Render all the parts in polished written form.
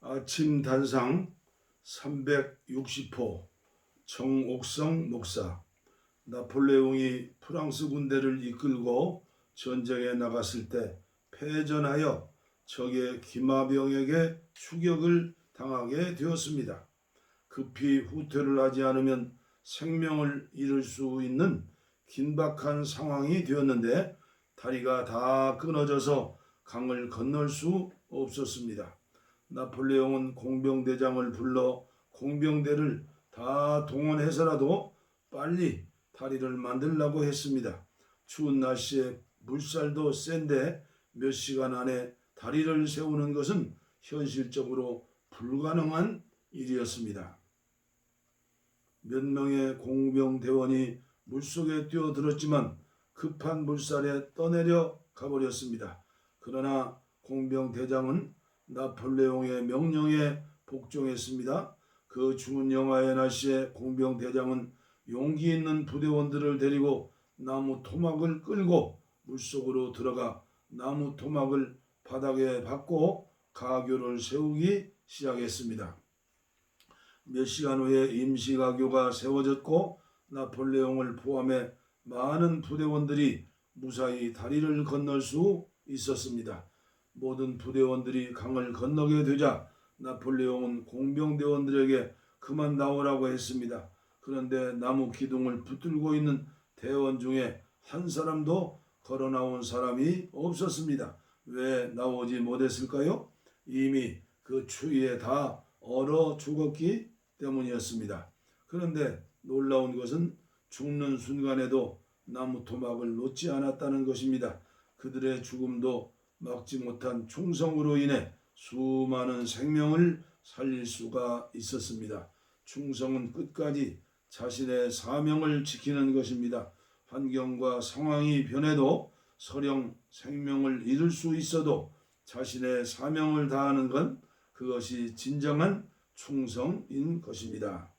아침 단상 360호 정옥성 목사. 나폴레옹이 프랑스 군대를 이끌고 전쟁에 나갔을 때 패전하여 적의 기마병에게 추격을 당하게 되었습니다. 급히 후퇴를 하지 않으면 생명을 잃을 수 있는 긴박한 상황이 되었는데 다리가 다 끊어져서 강을 건널 수 없었습니다. 나폴레옹은 공병대장을 불러 공병대를 다 동원해서라도 빨리 다리를 만들라고 했습니다. 추운 날씨에 물살도 센데 몇 시간 안에 다리를 세우는 것은 현실적으로 불가능한 일이었습니다. 몇 명의 공병대원이 물속에 뛰어들었지만 급한 물살에 떠내려 가버렸습니다. 그러나 공병대장은 나폴레옹의 명령에 복종했습니다. 그 추운 영하의 날씨에 공병대장은 용기 있는 부대원들을 데리고 나무 토막을 끌고 물속으로 들어가 나무 토막을 바닥에 박고 가교를 세우기 시작했습니다. 몇 시간 후에 임시가교가 세워졌고 나폴레옹을 포함해 많은 부대원들이 무사히 다리를 건널 수 있었습니다. 모든 부대원들이 강을 건너게 되자 나폴레옹은 공병대원들에게 그만 나오라고 했습니다. 그런데 나무 기둥을 붙들고 있는 대원 중에 한 사람도 걸어 나온 사람이 없었습니다. 왜 나오지 못했을까요? 이미 그 추위에 다 얼어 죽었기 때문이었습니다. 그런데 놀라운 것은 죽는 순간에도 나무 토막을 놓지 않았다는 것입니다. 그들의 죽음도 막지 못한 충성으로 인해 수많은 생명을 살릴 수가 있었습니다. 충성은 끝까지 자신의 사명을 지키는 것입니다. 환경과 상황이 변해도 설령 생명을 잃을 수 있어도 자신의 사명을 다하는 건 그것이 진정한 충성인 것입니다.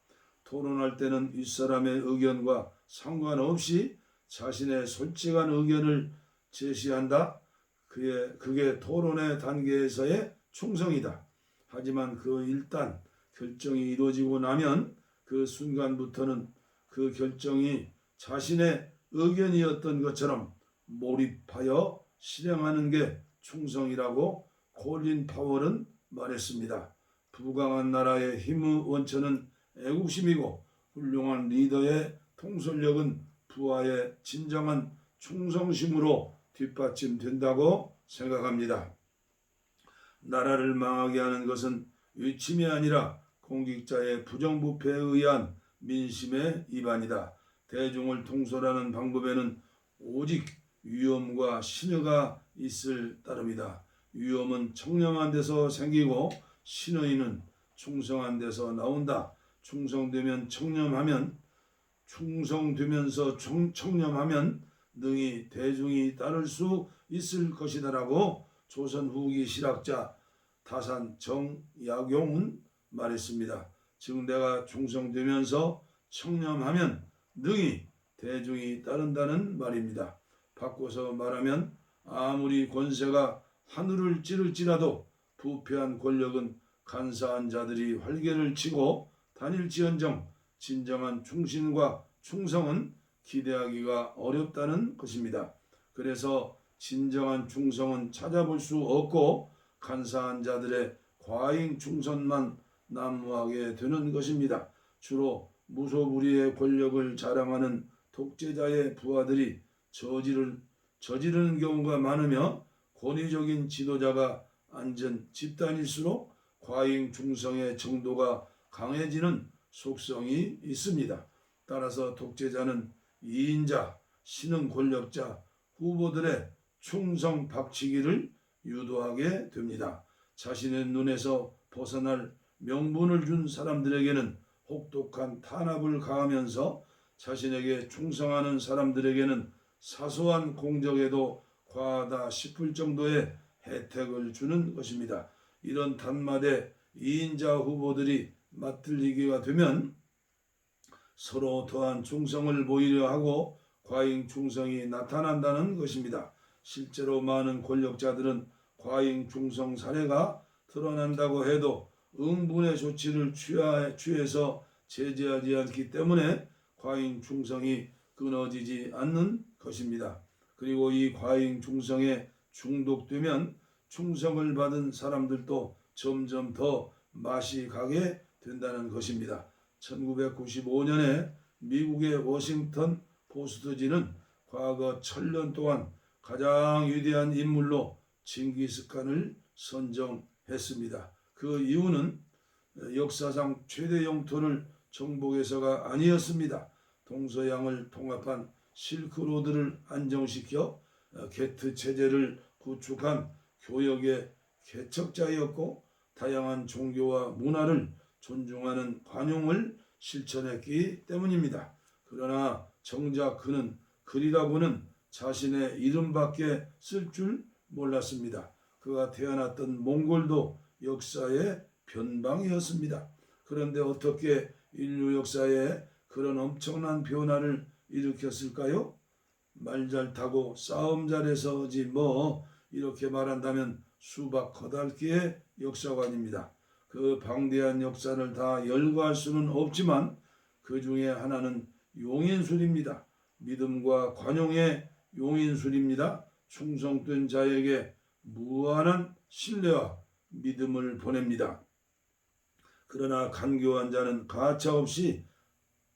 토론할 때는 윗사람의 의견과 상관없이 자신의 솔직한 의견을 제시한다. 그게 토론의 단계에서의 충성이다. 하지만 일단 결정이 이루어지고 나면 그 순간부터는 그 결정이 자신의 의견이었던 것처럼 몰입하여 실행하는 게 충성이라고 콜린 파월은 말했습니다. 부강한 나라의 힘의 원천은 애국심이고 훌륭한 리더의 통솔력은 부하의 진정한 충성심으로 뒷받침된다고 생각합니다. 나라를 망하게 하는 것은 위침이 아니라 공직자의 부정부패에 의한 민심의 위반이다. 대중을 통솔하는 방법에는 오직 위엄과 신의가 있을 따름이다. 위엄은 청렴한 데서 생기고 신의는 충성한 데서 나온다. 충성되면서 청렴하면 능히 대중이 따를 수 있을 것이다라고 조선 후기 실학자 다산 정약용은 말했습니다. 즉 내가 충성되면서 청렴하면 능히 대중이 따른다는 말입니다. 바꿔서 말하면 아무리 권세가 하늘을 찌를지라도 부패한 권력은 간사한 자들이 활개를 치고 다닐지언정 진정한 충신과 충성은 기대하기가 어렵다는 것입니다. 그래서 진정한 충성은 찾아볼 수 없고 간사한 자들의 과잉 충성만 난무하게 되는 것입니다. 주로 무소불위의 권력을 자랑하는 독재자의 부하들이 저지르는 경우가 많으며 권위적인 지도자가 앉은 집단일수록 과잉 충성의 정도가 강해지는 속성이 있습니다. 따라서 독재자는 이인자, 신흥 권력자, 후보들의 충성 박치기를 유도하게 됩니다. 자신의 눈에서 벗어날 명분을 준 사람들에게는 혹독한 탄압을 가하면서 자신에게 충성하는 사람들에게는 사소한 공적에도 과하다 싶을 정도의 혜택을 주는 것입니다. 이런 단맛에 이인자 후보들이 맞들리기가 되면 서로 더한 충성을 보이려 하고 과잉 충성이 나타난다는 것입니다. 실제로 많은 권력자들은 과잉 충성 사례가 드러난다고 해도 응분의 조치를 취해서 제재하지 않기 때문에 과잉 충성이 끊어지지 않는 것입니다. 그리고 이 과잉 충성에 중독되면 충성을 받은 사람들도 점점 더 맛이 가게 된다는 것입니다. 1995년에 미국의 워싱턴 포스트지는 과거 1000년 동안 가장 위대한 인물로 징기스칸을 선정했습니다. 그 이유는 역사상 최대 영토를 정복해서가 아니었습니다. 동서양을 통합한 실크로드를 안정시켜 게트 체제를 구축한 교역의 개척자였고 다양한 종교와 문화를 존중하는 관용을 실천했기 때문입니다. 그러나 정작 그는 글이라고는 자신의 이름밖에 쓸 줄 몰랐습니다. 그가 태어났던 몽골도 역사의 변방이었습니다. 그런데 어떻게 인류 역사에 그런 엄청난 변화를 일으켰을까요? 말 잘 타고 싸움 잘해서지 뭐, 이렇게 말한다면 수박 거달기의 역사관입니다. 그 방대한 역사를 다 열거할 수는 없지만 그 중에 하나는 용인술입니다. 믿음과 관용의 용인술입니다. 충성된 자에게 무한한 신뢰와 믿음을 보냅니다. 그러나 간교한 자는 가차없이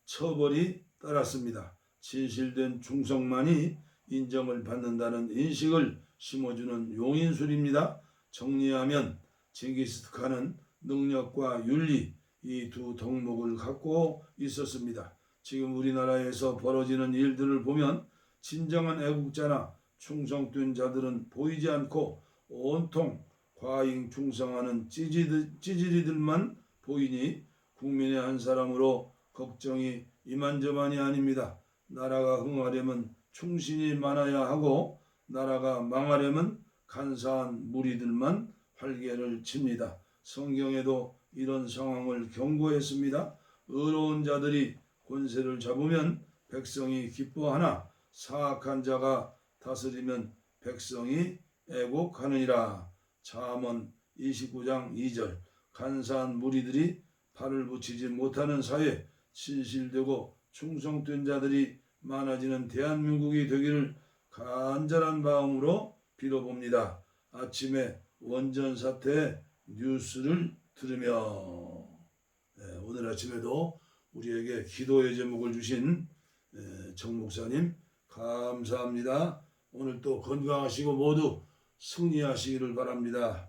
처벌이 따랐습니다. 진실된 충성만이 인정을 받는다는 인식을 심어주는 용인술입니다. 정리하면 징기스칸은 능력과 윤리 이 두 덕목을 갖고 있었습니다. 지금 우리나라에서 벌어지는 일들을 보면 진정한 애국자나 충성된 자들은 보이지 않고 온통 과잉 충성하는 찌질이들만 보이니 국민의 한 사람으로 걱정이 이만저만이 아닙니다. 나라가 흥하려면 충신이 많아야 하고 나라가 망하려면 간사한 무리들만 활개를 칩니다. 성경에도 이런 상황을 경고했습니다. 의로운 자들이 권세를 잡으면 백성이 기뻐하나 사악한 자가 다스리면 백성이 애곡하느니라. 잠언 29장 2절. 간사한 무리들이 발을 붙이지 못하는 사회, 신실되고 충성된 자들이 많아지는 대한민국이 되기를 간절한 마음으로 빌어봅니다. 아침에 원전 사태 뉴스를 들으며 오늘 아침에도 우리에게 기도의 제목을 주신 정 목사님 감사합니다. 오늘 또 건강하시고 모두 승리하시기를 바랍니다.